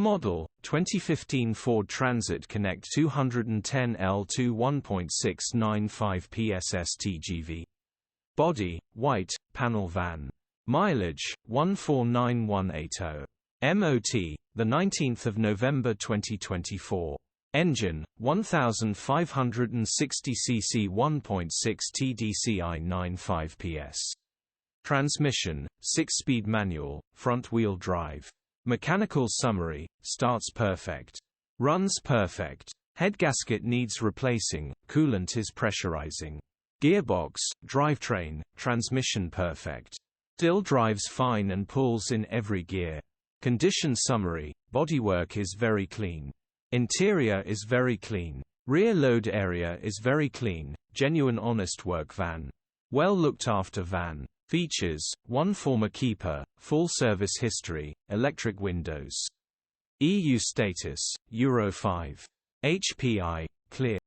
Model, 2015 Ford Transit Connect 210L2 1.6 95PS StgV. Body, white, panel van. Mileage, 149180. MOT, 19 November 2024. Engine, 1560 cc 1.6 TDCI 95 PS. Transmission, 6-speed manual, front-wheel drive. Mechanical summary: starts perfect. Runs perfect. Headgasket needs replacing, coolant is pressurizing. Gearbox, drivetrain, transmission perfect. Still drives fine and pulls in every gear. Condition summary: bodywork is very clean. Interior is very clean. Rear load area is very clean. Genuine honest work van. Well looked after van. Features: 1 former keeper, full service history, electric windows. EU status: Euro 5. HPI, clear.